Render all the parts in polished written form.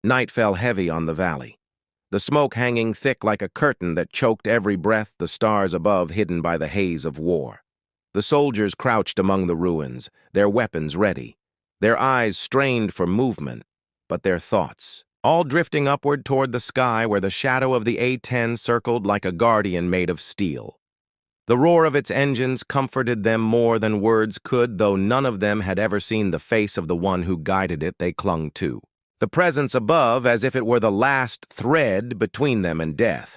Night fell heavy on the valley, the smoke hanging thick like a curtain that choked every breath, the stars above hidden by the haze of war. The soldiers crouched among the ruins, their weapons ready, their eyes strained for movement, but their thoughts, all drifting upward toward the sky where the shadow of the A-10 circled like a guardian made of steel. The roar of its engines comforted them more than words could, though none of them had ever seen the face of the one who guided it they clung to. The presence above as if it were the last thread between them and death.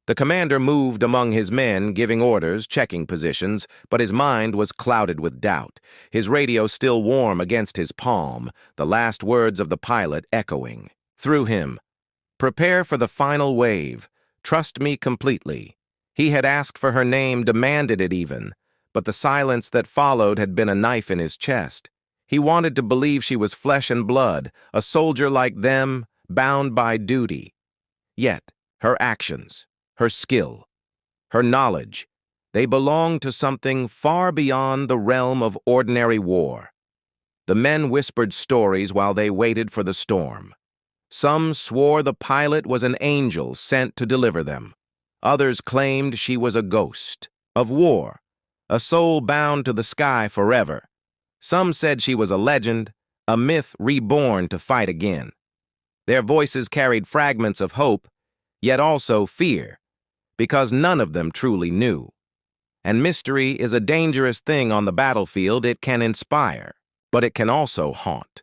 The commander moved among his men, giving orders, checking positions, but his mind was clouded with doubt, his radio still warm against his palm, the last words of the pilot echoing. Through him, "Prepare for the final wave. Trust me completely." He had asked for her name, demanded it even, but the silence that followed had been a knife in his chest. He wanted to believe she was flesh and blood, a soldier like them, bound by duty. Yet, her actions, her skill, her knowledge, they belonged to something far beyond the realm of ordinary war. The men whispered stories while they waited for the storm. Some swore the pilot was an angel sent to deliver them. Others claimed she was a ghost of war, a soul bound to the sky forever. Some said she was a legend, a myth reborn to fight again. Their voices carried fragments of hope, yet also fear, because none of them truly knew. And mystery is a dangerous thing on the battlefield. It can inspire, but it can also haunt.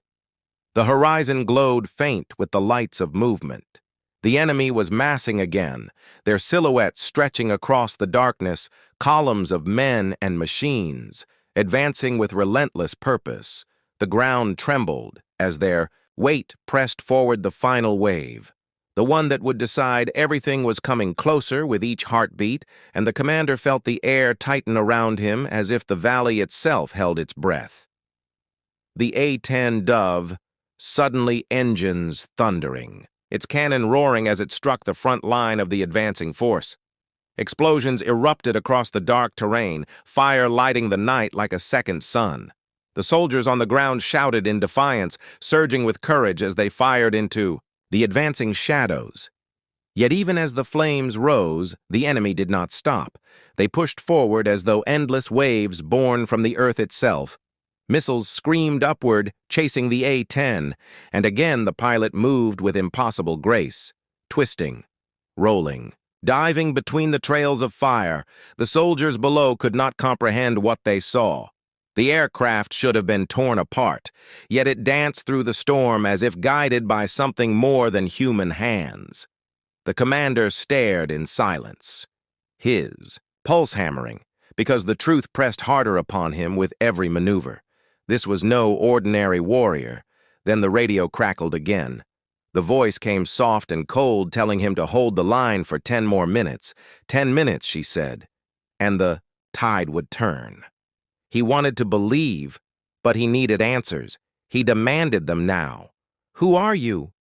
The horizon glowed faint with the lights of movement. The enemy was massing again, their silhouettes stretching across the darkness, columns of men and machines, advancing with relentless purpose. The ground trembled as their weight pressed forward the final wave. The one that would decide. Everything was coming closer with each heartbeat, and the commander felt the air tighten around him as if the valley itself held its breath. The A-10 Dove, suddenly engines thundering, its cannon roaring as it struck the front line of the advancing force. Explosions erupted across the dark terrain, fire lighting the night like a second sun. The soldiers on the ground shouted in defiance, surging with courage as they fired into the advancing shadows. Yet even as the flames rose, the enemy did not stop. They pushed forward as though endless waves born from the earth itself. Missiles screamed upward, chasing the A-10, and again the pilot moved with impossible grace, twisting, rolling, diving between the trails of fire. The soldiers below could not comprehend what they saw. The aircraft should have been torn apart, yet it danced through the storm as if guided by something more than human hands. The commander stared in silence, his pulse hammering, because the truth pressed harder upon him with every maneuver. This was no ordinary warrior. Then the radio crackled again. The voice came soft and cold, telling him to hold the line for 10 more minutes. 10 minutes, she said, and the tide would turn. He wanted to believe, but he needed answers. He demanded them now. "Who are you?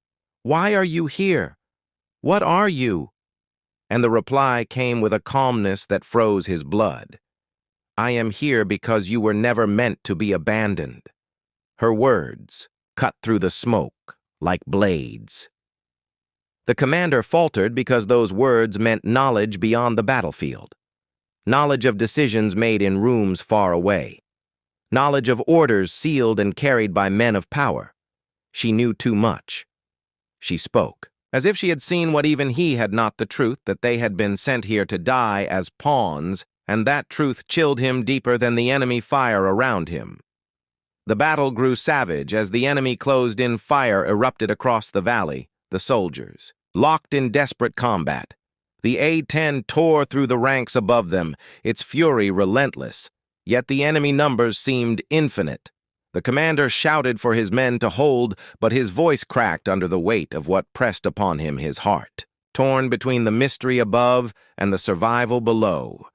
Why are you here? What are you?" And the reply came with a calmness that froze his blood. "I am here because you were never meant to be abandoned." Her words cut through the smoke like blades. The commander faltered because those words meant knowledge beyond the battlefield. Knowledge of decisions made in rooms far away. Knowledge of orders sealed and carried by men of power. She knew too much. She spoke, as if she had seen what even he had not, the truth that they had been sent here to die as pawns, and that truth chilled him deeper than the enemy fire around him. The battle grew savage as the enemy closed in. Fire erupted across the valley, the soldiers, locked in desperate combat. The A-10 tore through the ranks above them, its fury relentless, yet the enemy numbers seemed infinite. The commander shouted for his men to hold, but his voice cracked under the weight of what pressed upon him his heart, torn between the mystery above and the survival below.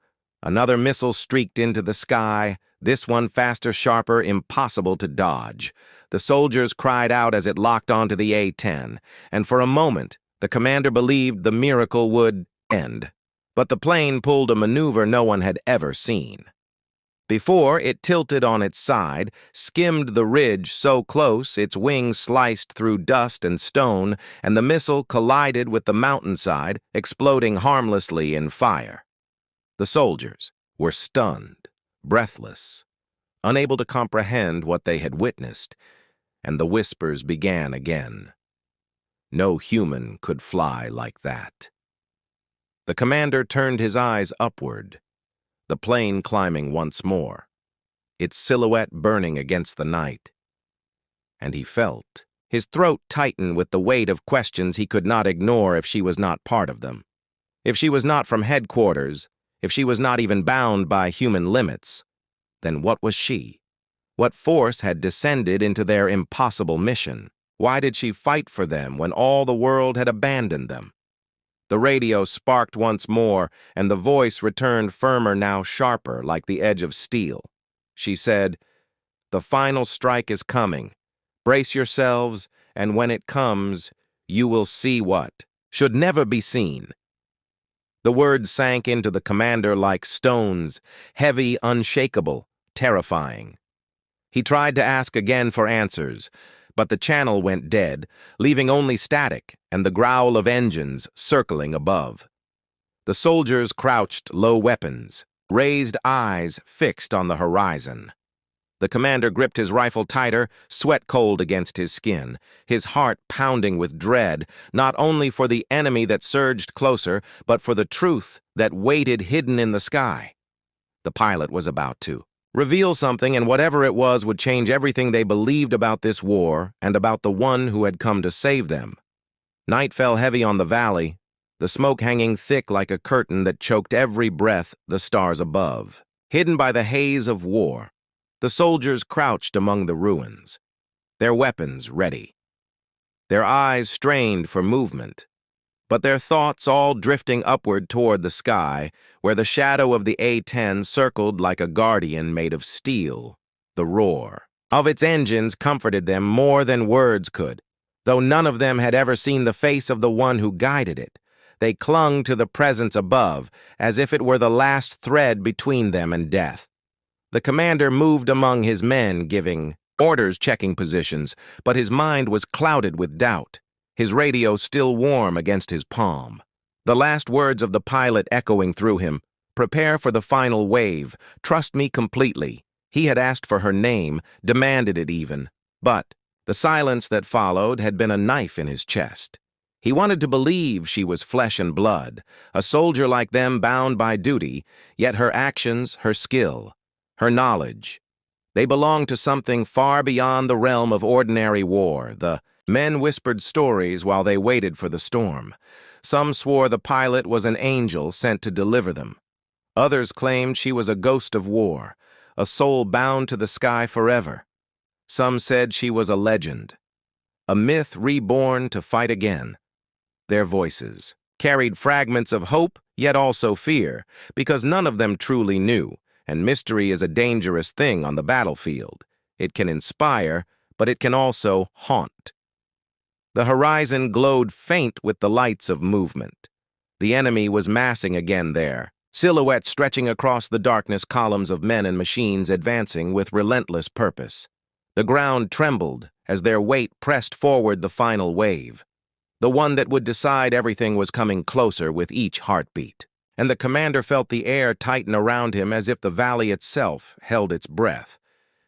Another missile streaked into the sky, this one faster, sharper, impossible to dodge. The soldiers cried out as it locked onto the A-10, and for a moment, the commander believed the miracle would end. But the plane pulled a maneuver no one had ever seen. Before, it tilted on its side, skimmed the ridge so close its wings sliced through dust and stone, and the missile collided with the mountainside, exploding harmlessly in fire. The soldiers were stunned, breathless, unable to comprehend what they had witnessed, and the whispers began again. No human could fly like that. The commander turned his eyes upward, the plane climbing once more, its silhouette burning against the night. And he felt his throat tighten with the weight of questions he could not ignore if she was not part of them. If she was not from headquarters, if she was not even bound by human limits, then what was she? What force had descended into their impossible mission? Why did she fight for them when all the world had abandoned them? The radio sparked once more, and the voice returned firmer, now sharper, like the edge of steel. She said, "The final strike is coming. Brace yourselves, and when it comes, you will see what should never be seen." The words sank into the commander like stones, heavy, unshakable, terrifying. He tried to ask again for answers, but the channel went dead, leaving only static and the growl of engines circling above. The soldiers crouched low weapons, raised eyes fixed on the horizon. The commander gripped his rifle tighter, sweat cold against his skin, his heart pounding with dread, not only for the enemy that surged closer, but for the truth that waited hidden in the sky. The pilot was about to reveal something, and whatever it was would change everything they believed about this war and about the one who had come to save them. Night fell heavy on the valley, the smoke hanging thick like a curtain that choked every breath, the stars above. Hidden by the haze of war, the soldiers crouched among the ruins, their weapons ready, their eyes strained for movement, but their thoughts all drifting upward toward the sky, where the shadow of the A-10 circled like a guardian made of steel. The roar of its engines comforted them more than words could. Though none of them had ever seen the face of the one who guided it, they clung to the presence above, as if it were the last thread between them and death. The commander moved among his men, giving orders, checking positions, but his mind was clouded with doubt, his radio still warm against his palm. The last words of the pilot echoing through him, "Prepare for the final wave. Trust me completely." He had asked for her name, demanded it even, but the silence that followed had been a knife in his chest. He wanted to believe she was flesh and blood, a soldier like them bound by duty, yet her actions, her skill, her knowledge, they belonged to something far beyond the realm of ordinary war. The men whispered stories while they waited for the storm. Some swore the pilot was an angel sent to deliver them. Others claimed she was a ghost of war, a soul bound to the sky forever. Some said she was a legend, a myth reborn to fight again. Their voices carried fragments of hope, yet also fear, because none of them truly knew, and mystery is a dangerous thing on the battlefield. It can inspire, but it can also haunt. The horizon glowed faint with the lights of movement. The enemy was massing again there, silhouettes stretching across the darkness, columns of men and machines advancing with relentless purpose. The ground trembled as their weight pressed forward the final wave. The one that would decide everything was coming closer with each heartbeat, and the commander felt the air tighten around him as if the valley itself held its breath.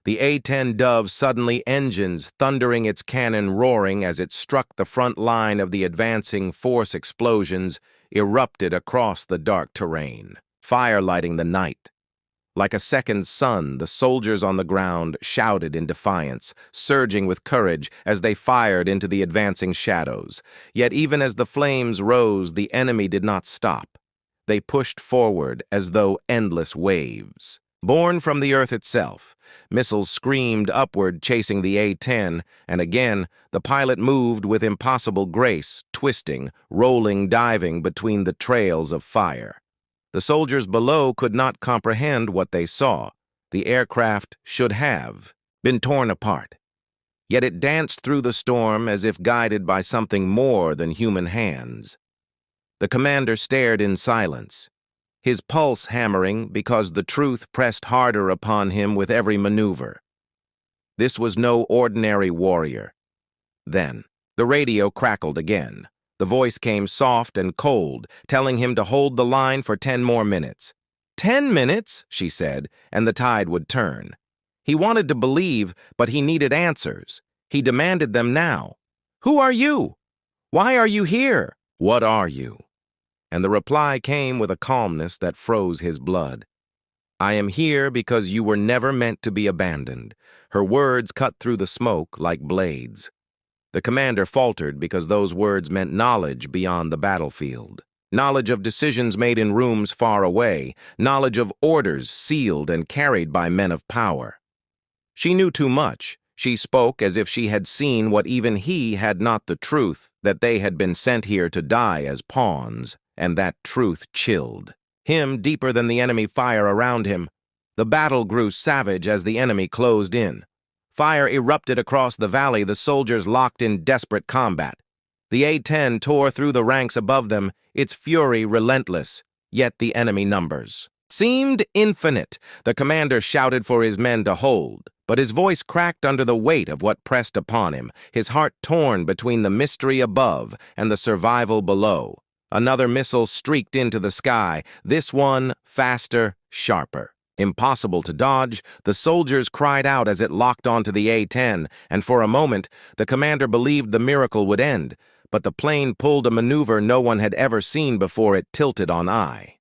The A-10 Dove suddenly, engines thundering, its cannon roaring as it struck the front line of the advancing force. Explosions erupted across the dark terrain, fire lighting the night. Like a second sun, the soldiers on the ground shouted in defiance, surging with courage as they fired into the advancing shadows. Yet even as the flames rose, the enemy did not stop. They pushed forward as though endless waves. Born from the earth itself, missiles screamed upward, chasing the A-10, and again the pilot moved with impossible grace, twisting, rolling, diving between the trails of fire. The soldiers below could not comprehend what they saw. The aircraft should have been torn apart. Yet it danced through the storm as if guided by something more than human hands. The commander stared in silence, his pulse hammering because the truth pressed harder upon him with every maneuver. This was no ordinary warrior. Then, the radio crackled again. The voice came soft and cold, telling him to hold the line for 10 more minutes. 10 minutes, she said, and the tide would turn. He wanted to believe, but he needed answers. He demanded them now. Who are you? Why are you here? What are you? And the reply came with a calmness that froze his blood. I am here because you were never meant to be abandoned. Her words cut through the smoke like blades. The commander faltered because those words meant knowledge beyond the battlefield. Knowledge of decisions made in rooms far away. Knowledge of orders sealed and carried by men of power. She knew too much. She spoke as if she had seen what even he had not, the truth that they had been sent here to die as pawns, and that truth chilled him deeper than the enemy fire around him. The battle grew savage as the enemy closed in. Fire erupted across the valley, the soldiers locked in desperate combat. The A-10 tore through the ranks above them, its fury relentless, yet the enemy numbers seemed infinite. The commander shouted for his men to hold, but his voice cracked under the weight of what pressed upon him, his heart torn between the mystery above and the survival below. Another missile streaked into the sky, this one faster, sharper. Impossible to dodge, the soldiers cried out as it locked onto the A-10, and for a moment, the commander believed the miracle would end, but the plane pulled a maneuver no one had ever seen before it tilted on eye.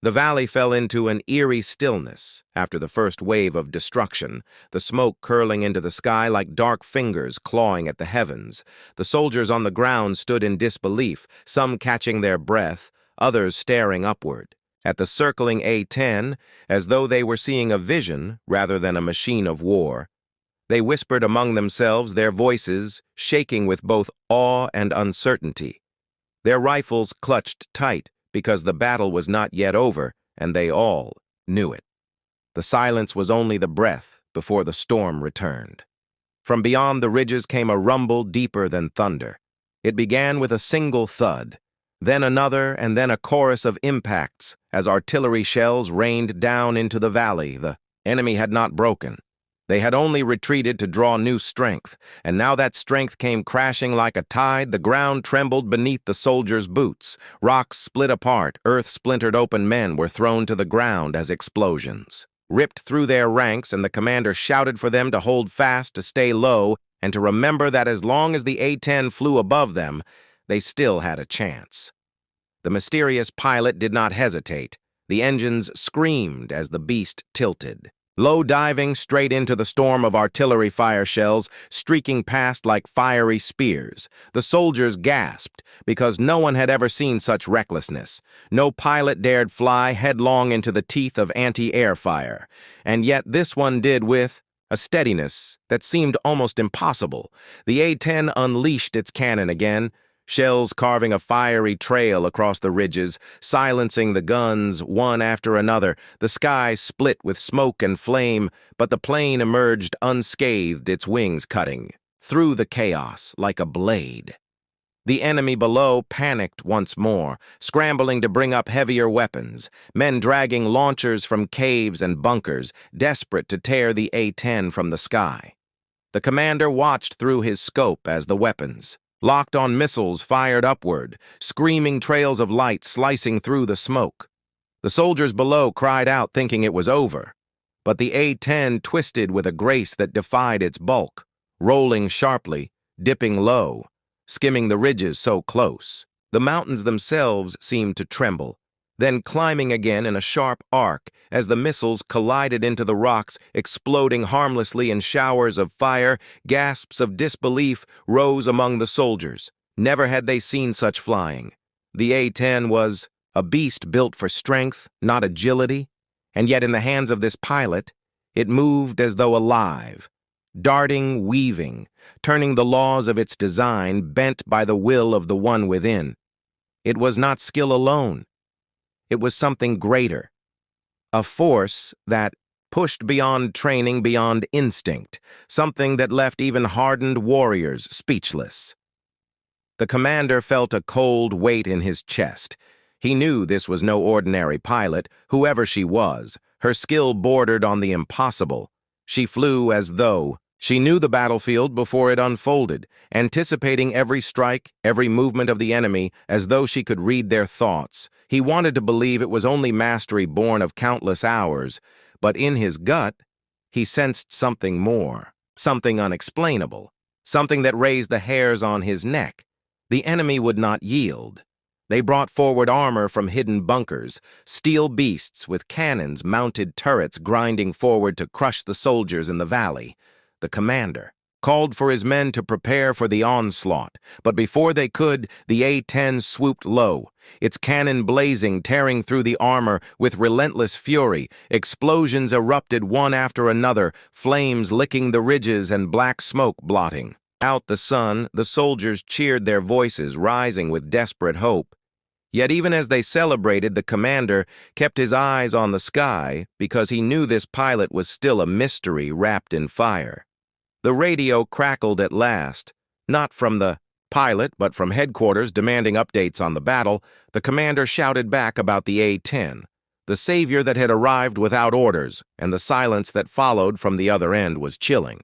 The valley fell into an eerie stillness after the first wave of destruction, the smoke curling into the sky like dark fingers clawing at the heavens. The soldiers on the ground stood in disbelief, some catching their breath, others staring upward at the circling A-10 as though they were seeing a vision rather than a machine of war. They whispered among themselves, their voices shaking with both awe and uncertainty. Their rifles clutched tight because the battle was not yet over, and they all knew it. The silence was only the breath before the storm returned. From beyond the ridges came a rumble deeper than thunder. It began with a single thud, then another, and then a chorus of impacts as artillery shells rained down into the valley. The enemy had not broken. They had only retreated to draw new strength, and now that strength came crashing like a tide. The ground trembled beneath the soldiers' boots. Rocks split apart, earth splintered open, men were thrown to the ground as explosions ripped through their ranks, and the commander shouted for them to hold fast, to stay low, and to remember that as long as the A-10 flew above them, they still had a chance. The mysterious pilot did not hesitate. The engines screamed as the beast tilted. Low diving straight into the storm of artillery fire shells, streaking past like fiery spears. The soldiers gasped because no one had ever seen such recklessness. No pilot dared fly headlong into the teeth of anti-air fire. And yet this one did with a steadiness that seemed almost impossible. The A-10 unleashed its cannon again, shells carving a fiery trail across the ridges, silencing the guns one after another. The sky split with smoke and flame, but the plane emerged unscathed, its wings cutting through the chaos like a blade. The enemy below panicked once more, scrambling to bring up heavier weapons, men dragging launchers from caves and bunkers, desperate to tear the A-10 from the sky. The commander watched through his scope as the weapons, locked on missiles, fired upward, screaming trails of light slicing through the smoke. The soldiers below cried out, thinking it was over. But the A-10 twisted with a grace that defied its bulk, rolling sharply, dipping low, skimming the ridges so close. The mountains themselves seemed to tremble, then climbing again in a sharp arc as the missiles collided into the rocks, exploding harmlessly in showers of fire. Gasps of disbelief rose among the soldiers. Never had they seen such flying. The A-10 was a beast built for strength, not agility, and yet in the hands of this pilot, it moved as though alive, darting, weaving, turning the laws of its design, bent by the will of the one within. It was not skill alone. It was something greater, a force that pushed beyond training, beyond instinct, something that left even hardened warriors speechless. The commander felt a cold weight in his chest. He knew this was no ordinary pilot, whoever she was. Her skill bordered on the impossible. She flew as though she knew the battlefield before it unfolded, anticipating every strike, every movement of the enemy, as though she could read their thoughts. He wanted to believe it was only mastery born of countless hours, but in his gut, he sensed something more, something unexplainable, something that raised the hairs on his neck. The enemy would not yield. They brought forward armor from hidden bunkers, steel beasts with cannons, mounted turrets grinding forward to crush the soldiers in the valley. The commander called for his men to prepare for the onslaught, but before they could, the A-10 swooped low, its cannon blazing, tearing through the armor with relentless fury. Explosions erupted one after another, flames licking the ridges and black smoke blotting out the sun. The soldiers cheered, their voices rising with desperate hope. Yet even as they celebrated, the commander kept his eyes on the sky because he knew this pilot was still a mystery wrapped in fire. The radio crackled at last, not from the pilot but from headquarters demanding updates on the battle. The commander shouted back about the A-10, the savior that had arrived without orders, and the silence that followed from the other end was chilling.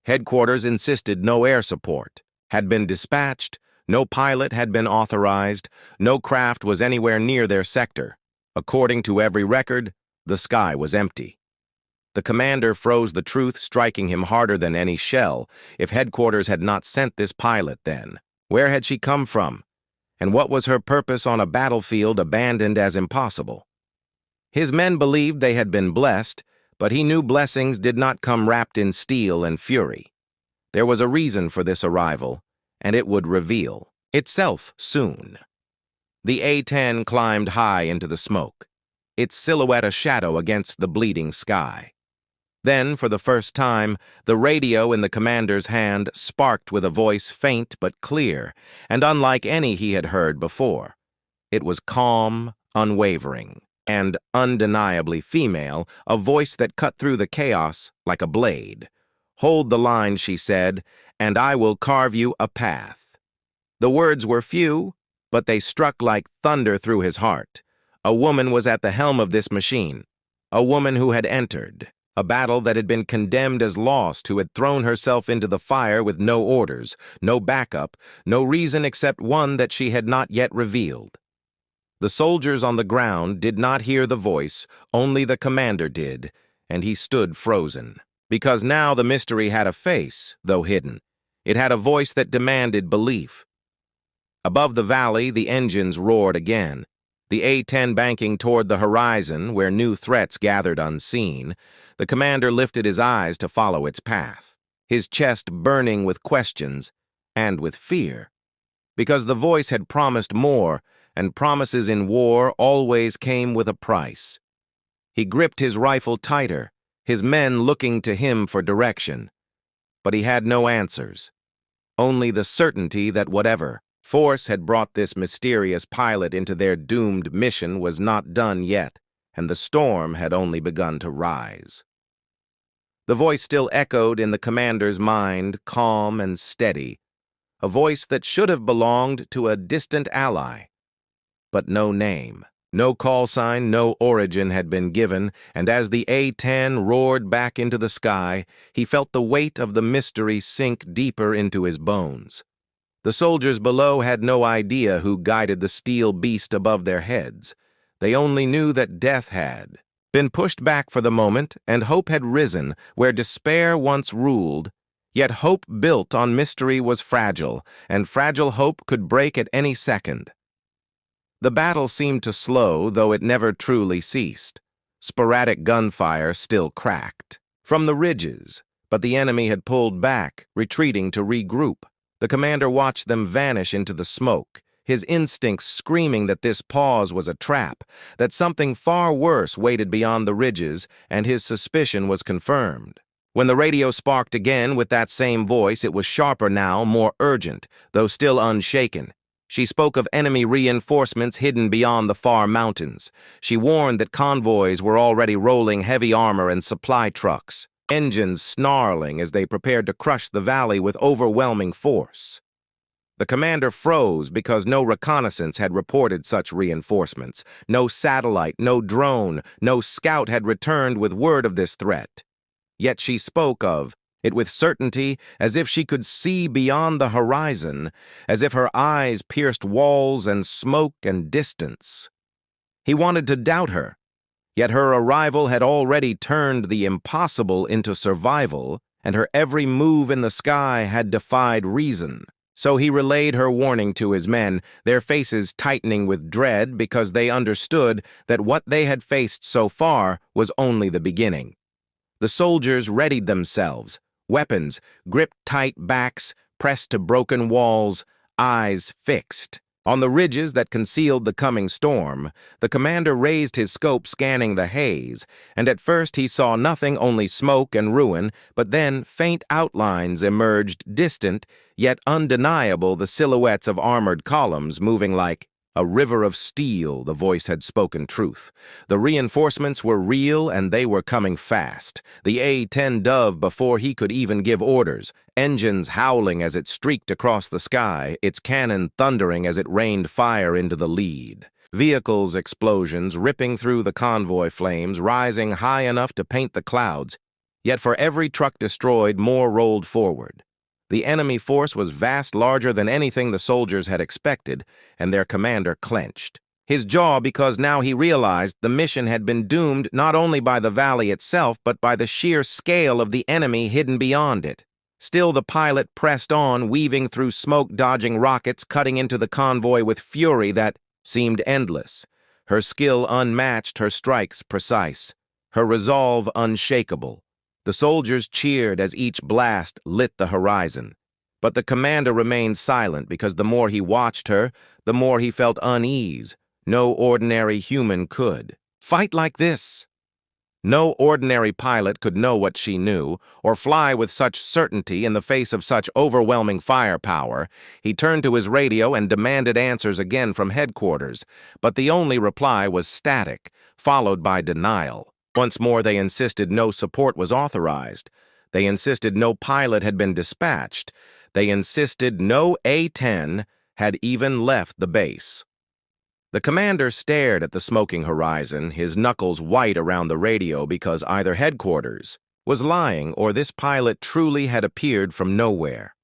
Headquarters insisted no air support had been dispatched, no pilot had been authorized, no craft was anywhere near their sector. According to every record, the sky was empty. The commander froze, the truth striking him harder than any shell. If headquarters had not sent this pilot, then where had she come from? And what was her purpose on a battlefield abandoned as impossible? His men believed they had been blessed, but he knew blessings did not come wrapped in steel and fury. There was a reason for this arrival, and it would reveal itself soon. The A-10 climbed high into the smoke, its silhouette a shadow against the bleeding sky. Then, for the first time, the radio in the commander's hand sparked with a voice faint but clear, and unlike any he had heard before. It was calm, unwavering, and undeniably female, a voice that cut through the chaos like a blade. "Hold the line," she said, "and I will carve you a path." The words were few, but they struck like thunder through his heart. A woman was at the helm of this machine, a woman who had entered a battle that had been condemned as lost, who had thrown herself into the fire with no orders, no backup, no reason except one that she had not yet revealed. The soldiers on the ground did not hear the voice, only the commander did, and he stood frozen. Because now the mystery had a face, though hidden. It had a voice that demanded belief. Above the valley, the engines roared again, the A-10 banking toward the horizon where new threats gathered unseen. The commander lifted his eyes to follow its path, his chest burning with questions and with fear. Because the voice had promised more, and promises in war always came with a price. He gripped his rifle tighter, his men looking to him for direction. But he had no answers, only the certainty that whatever force had brought this mysterious pilot into their doomed mission was not done yet, and the storm had only begun to rise. The voice still echoed in the commander's mind, calm and steady, a voice that should have belonged to a distant ally. But no name, no call sign, no origin had been given, and as the A-10 roared back into the sky, he felt the weight of the mystery sink deeper into his bones. The soldiers below had no idea who guided the steel beast above their heads. They only knew that death had been pushed back for the moment, and hope had risen where despair once ruled. Yet hope built on mystery was fragile, and fragile hope could break at any second. The battle seemed to slow, though it never truly ceased. Sporadic gunfire still cracked from the ridges, but the enemy had pulled back, retreating to regroup. The commander watched them vanish into the smoke, his instincts screaming that this pause was a trap, that something far worse waited beyond the ridges, and his suspicion was confirmed. When the radio sparked again with that same voice, it was sharper now, more urgent, though still unshaken. She spoke of enemy reinforcements hidden beyond the far mountains. She warned that convoys were already rolling heavy armor and supply trucks, engines snarling as they prepared to crush the valley with overwhelming force. The commander froze because no reconnaissance had reported such reinforcements. No satellite, no drone, no scout had returned with word of this threat. Yet she spoke of it with certainty, as if she could see beyond the horizon, as if her eyes pierced walls and smoke and distance. He wanted to doubt her, yet her arrival had already turned the impossible into survival, and her every move in the sky had defied reason. So he relayed her warning to his men, their faces tightening with dread because they understood that what they had faced so far was only the beginning. The soldiers readied themselves, weapons gripped tight backs, pressed to broken walls, eyes fixed. On the ridges that concealed the coming storm, the commander raised his scope scanning the haze, and at first he saw nothing, only smoke and ruin, but then faint outlines emerged, distant, yet undeniable, the silhouettes of armored columns moving like a river of steel. The voice had spoken truth. The reinforcements were real, and they were coming fast. The A-10 dove before he could even give orders, engines howling as it streaked across the sky, its cannon thundering as it rained fire into the lead. Vehicles' explosions ripping through the convoy flames, rising high enough to paint the clouds. Yet for every truck destroyed, more rolled forward. The enemy force was vast, larger than anything the soldiers had expected, and their commander clenched his jaw because now he realized the mission had been doomed not only by the valley itself but by the sheer scale of the enemy hidden beyond it. Still the pilot pressed on, weaving through smoke-dodging rockets, cutting into the convoy with fury that seemed endless. Her skill unmatched, her strikes precise, her resolve unshakable. The soldiers cheered as each blast lit the horizon. But the commander remained silent because the more he watched her, the more he felt unease. No ordinary human could fight like this. No ordinary pilot could know what she knew, or fly with such certainty in the face of such overwhelming firepower. He turned to his radio and demanded answers again from headquarters, but the only reply was static, followed by denial. Once more they insisted no support was authorized. They insisted no pilot had been dispatched. They insisted no A-10 had even left the base. The commander stared at the smoking horizon, his knuckles white around the radio because either headquarters was lying or this pilot truly had appeared from nowhere.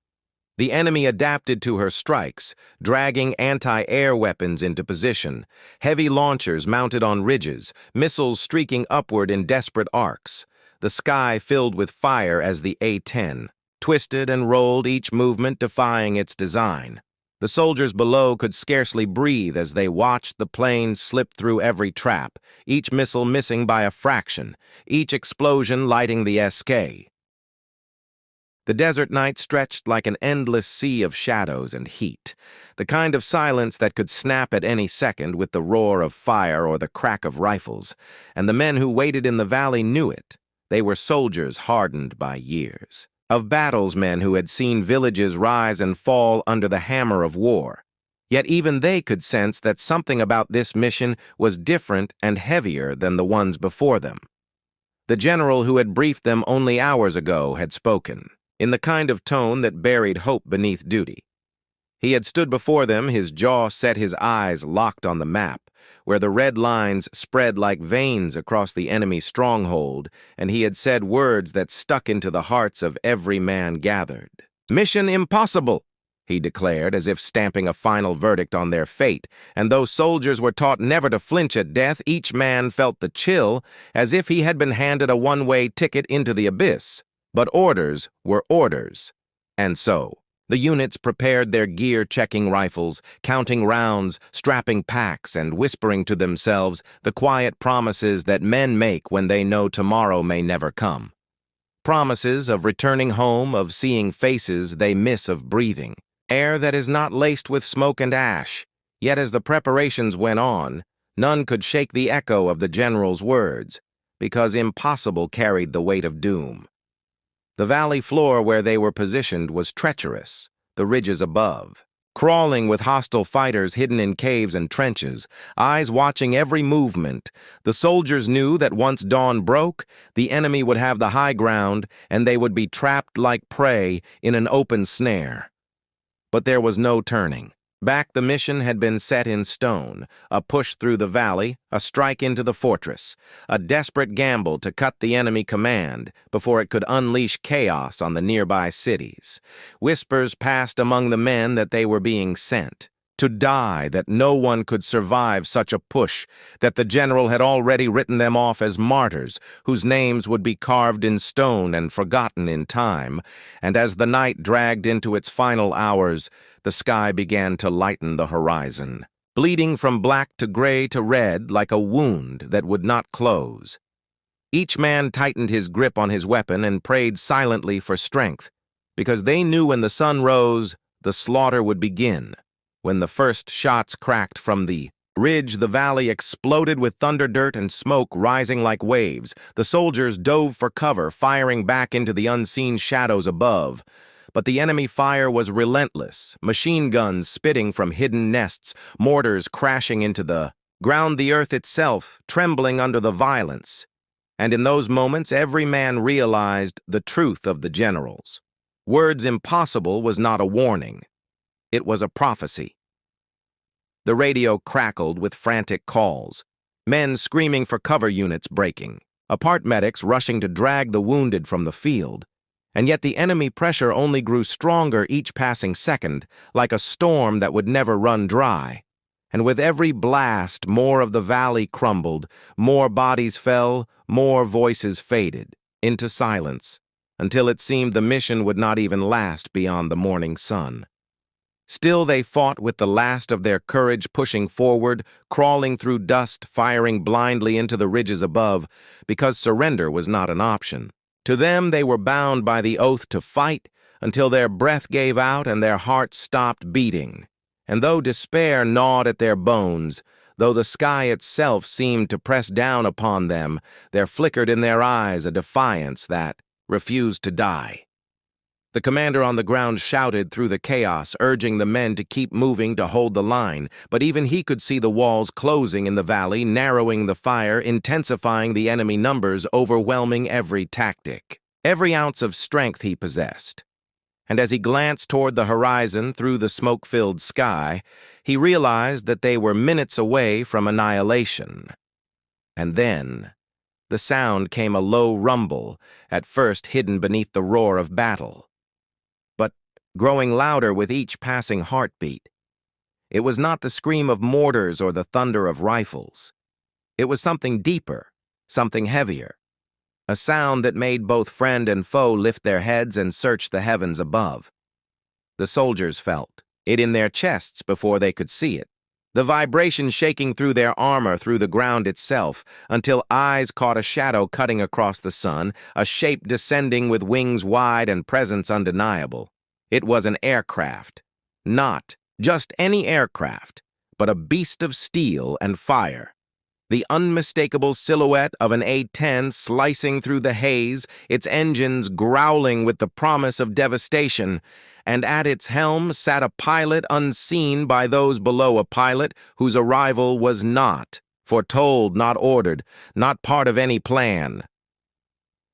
The enemy adapted to her strikes, dragging anti-air weapons into position, heavy launchers mounted on ridges, missiles streaking upward in desperate arcs. The sky filled with fire as the A-10 twisted and rolled, each movement defying its design. The soldiers below could scarcely breathe as they watched the plane slip through every trap, each missile missing by a fraction, each explosion lighting the SK. The desert night stretched like an endless sea of shadows and heat, the kind of silence that could snap at any second with the roar of fire or the crack of rifles, and the men who waited in the valley knew it. They were soldiers hardened by years, of battles, men who had seen villages rise and fall under the hammer of war. Yet even they could sense that something about this mission was different and heavier than the ones before them. The general who had briefed them only hours ago had spoken, in the kind of tone that buried hope beneath duty. He had stood before them, his jaw set, his eyes locked on the map, where the red lines spread like veins across the enemy's stronghold, and he had said words that stuck into the hearts of every man gathered. "Mission impossible," he declared, as if stamping a final verdict on their fate, and though soldiers were taught never to flinch at death, each man felt the chill, as if he had been handed a one-way ticket into the abyss. But orders were orders, and so the units prepared their gear-checking rifles, counting rounds, strapping packs, and whispering to themselves the quiet promises that men make when they know tomorrow may never come. Promises of returning home, of seeing faces they miss, of breathing air that is not laced with smoke and ash. Yet as the preparations went on, none could shake the echo of the general's words, because impossible carried the weight of doom. The valley floor where they were positioned was treacherous, the ridges above, crawling with hostile fighters hidden in caves and trenches, eyes watching every movement. The soldiers knew that once dawn broke, the enemy would have the high ground, and they would be trapped like prey in an open snare. But there was no turning. Back, the mission had been set in stone, a push through the valley, a strike into the fortress, a desperate gamble to cut the enemy command before it could unleash chaos on the nearby cities. Whispers passed among the men that they were being sent to die, that no one could survive such a push, that the general had already written them off as martyrs, whose names would be carved in stone and forgotten in time. And as the night dragged into its final hours, the sky began to lighten the horizon, bleeding from black to gray to red like a wound that would not close. Each man tightened his grip on his weapon and prayed silently for strength, because they knew when the sun rose, the slaughter would begin. When the first shots cracked from the ridge, the valley exploded with thunder, dirt, and smoke rising like waves. The soldiers dove for cover, firing back into the unseen shadows above. But the enemy fire was relentless, machine guns spitting from hidden nests, mortars crashing into the ground, the earth itself trembling under the violence. And in those moments, every man realized the truth of the generals. Words impossible was not a warning. It was a prophecy. The radio crackled with frantic calls, men screaming for cover units breaking, apart medics rushing to drag the wounded from the field. And yet the enemy pressure only grew stronger each passing second, like a storm that would never run dry. And with every blast, more of the valley crumbled, more bodies fell, more voices faded into silence, until it seemed the mission would not even last beyond the morning sun. Still they fought with the last of their courage, pushing forward, crawling through dust, firing blindly into the ridges above, because surrender was not an option. To them they were bound by the oath to fight until their breath gave out and their hearts stopped beating. And though despair gnawed at their bones, though the sky itself seemed to press down upon them, there flickered in their eyes a defiance that refused to die. The commander on the ground shouted through the chaos, urging the men to keep moving to hold the line, but even he could see the walls closing in the valley, narrowing the fire, intensifying the enemy numbers, overwhelming every tactic, every ounce of strength he possessed. And as he glanced toward the horizon through the smoke-filled sky, he realized that they were minutes away from annihilation. And then the sound came, a low rumble, at first hidden beneath the roar of battle, but growing louder with each passing heartbeat. It was not the scream of mortars or the thunder of rifles. It was something deeper, something heavier, a sound that made both friend and foe lift their heads and search the heavens above. The soldiers felt it in their chests before they could see it, the vibration shaking through their armor, through the ground itself, until eyes caught a shadow cutting across the sun, a shape descending with wings wide and presence undeniable. It was an aircraft, not just any aircraft, but a beast of steel and fire. The unmistakable silhouette of an A-10 slicing through the haze, its engines growling with the promise of devastation, and at its helm sat a pilot unseen by those below, a pilot whose arrival was not foretold, not ordered, not part of any plan.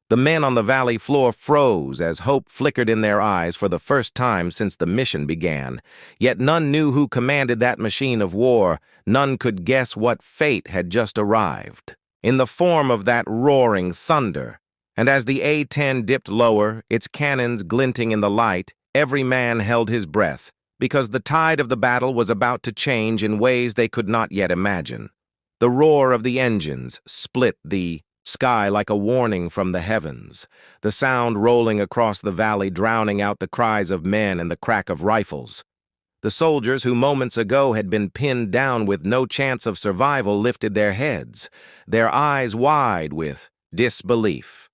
The men on the valley floor froze as hope flickered in their eyes for the first time since the mission began. Yet none knew who commanded that machine of war. None could guess what fate had just arrived, in the form of that roaring thunder. And as the A-10 dipped lower, its cannons glinting in the light, every man held his breath, because the tide of the battle was about to change in ways they could not yet imagine. The roar of the engines split the sky like a warning from the heavens, the sound rolling across the valley, drowning out the cries of men and the crack of rifles. The soldiers who moments ago had been pinned down with no chance of survival lifted their heads, their eyes wide with disbelief.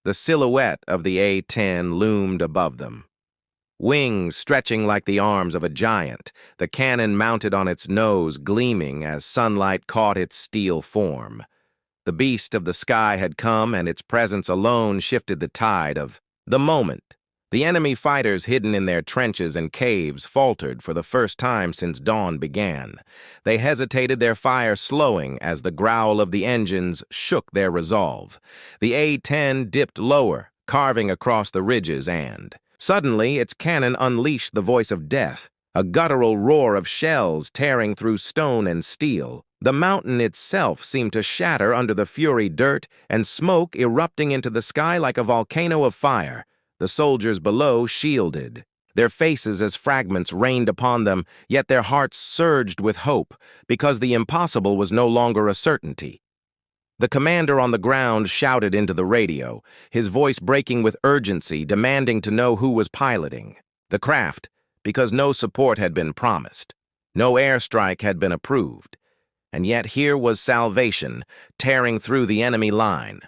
The silhouette of the A-10 loomed above them, wings stretching like the arms of a giant, the cannon mounted on its nose gleaming as sunlight caught its steel form. The beast of the sky had come, and its presence alone shifted the tide of the moment. The enemy fighters hidden in their trenches and caves faltered for the first time since dawn began. They hesitated, their fire slowing as the growl of the engines shook their resolve. The A-10 dipped lower, carving across the ridges, and Suddenly, its cannon unleashed the voice of death, a guttural roar of shells tearing through stone and steel. The mountain itself seemed to shatter under the fury dirt, and smoke erupting into the sky like a volcano of fire. The soldiers below shielded, their faces as fragments rained upon them, yet their hearts surged with hope, because the impossible was no longer a certainty. The commander on the ground shouted into the radio, his voice breaking with urgency, demanding to know who was piloting the craft, because no support had been promised. No airstrike had been approved. And yet here was salvation, tearing through the enemy line.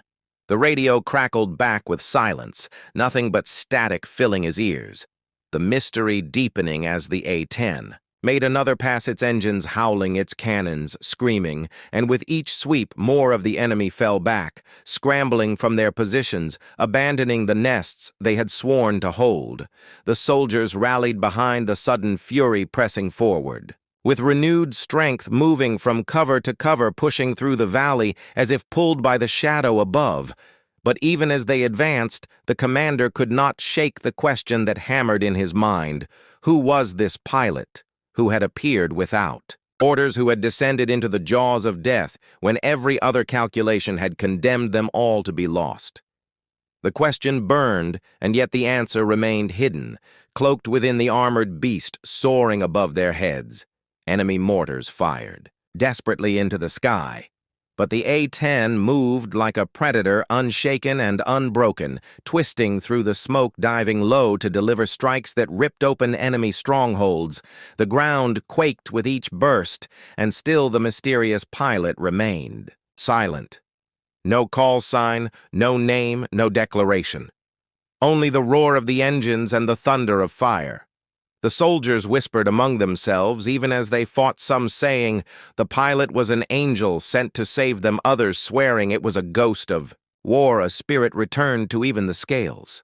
The radio crackled back with silence, nothing but static filling his ears. The mystery deepening as the A-10 made another pass, its engines howling, its cannons screaming, and with each sweep more of the enemy fell back, scrambling from their positions, abandoning the nests they had sworn to hold. The soldiers rallied behind the sudden fury pressing forward, with renewed strength moving from cover to cover, pushing through the valley as if pulled by the shadow above. But even as they advanced, the commander could not shake the question that hammered in his mind. Who was this pilot who had appeared without orders, who had descended into the jaws of death when every other calculation had condemned them all to be lost? The question burned, and yet the answer remained hidden, cloaked within the armored beast soaring above their heads. Enemy mortars fired desperately into the sky, but the A-10 moved like a predator, unshaken and unbroken, twisting through the smoke, diving low to deliver strikes that ripped open enemy strongholds. The ground quaked with each burst, and still the mysterious pilot remained silent. No call sign, no name, no declaration. Only the roar of the engines and the thunder of fire. The soldiers whispered among themselves, even as they fought, some saying the pilot was an angel sent to save them, others swearing it was a ghost of war, a spirit returned to even the scales.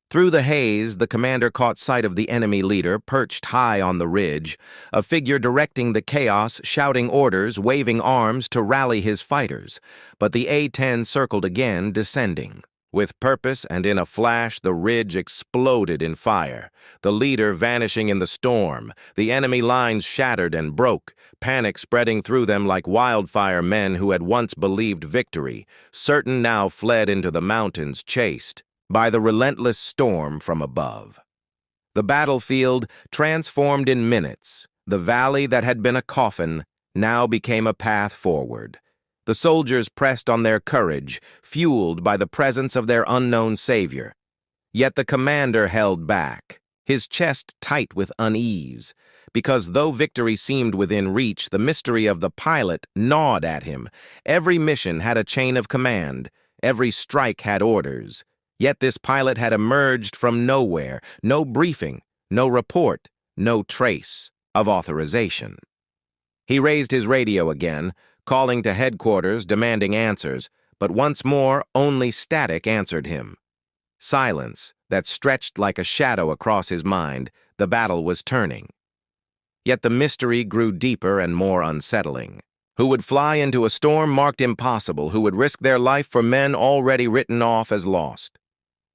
Through the haze, the commander caught sight of the enemy leader, perched high on the ridge, a figure directing the chaos, shouting orders, waving arms to rally his fighters. But the A-10 circled again, descending. With purpose, and in a flash, the ridge exploded in fire, the leader vanishing in the storm, the enemy lines shattered and broke, panic spreading through them like wildfire. Men who had once believed victory, certain, now fled into the mountains, chased by the relentless storm from above. The battlefield transformed in minutes. The valley that had been a coffin now became a path forward. The soldiers pressed on their courage, fueled by the presence of their unknown savior. Yet the commander held back, his chest tight with unease, because though victory seemed within reach, the mystery of the pilot gnawed at him. Every mission had a chain of command, every strike had orders. Yet this pilot had emerged from nowhere, no briefing, no report, no trace of authorization. He raised his radio again, calling to headquarters, demanding answers, but once more only static answered him. Silence that stretched like a shadow across his mind. The battle was turning. Yet the mystery grew deeper and more unsettling. Who would fly into a storm marked impossible? Who would risk their life for men already written off as lost?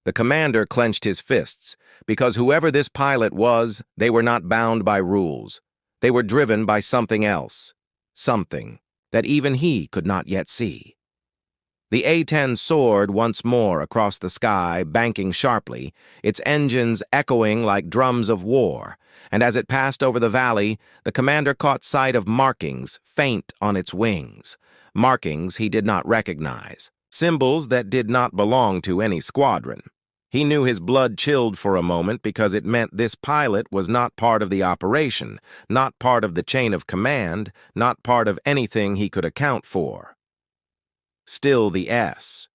The commander clenched his fists, because whoever this pilot was, they were not bound by rules. They were driven by something else, something that even he could not yet see. The A-10 soared once more across the sky, banking sharply, its engines echoing like drums of war, and as it passed over the valley, the commander caught sight of markings faint on its wings, markings he did not recognize, symbols that did not belong to any squadron. He knew his blood chilled for a moment, because it meant this pilot was not part of the operation, not part of the chain of command, not part of anything he could account for. Still the S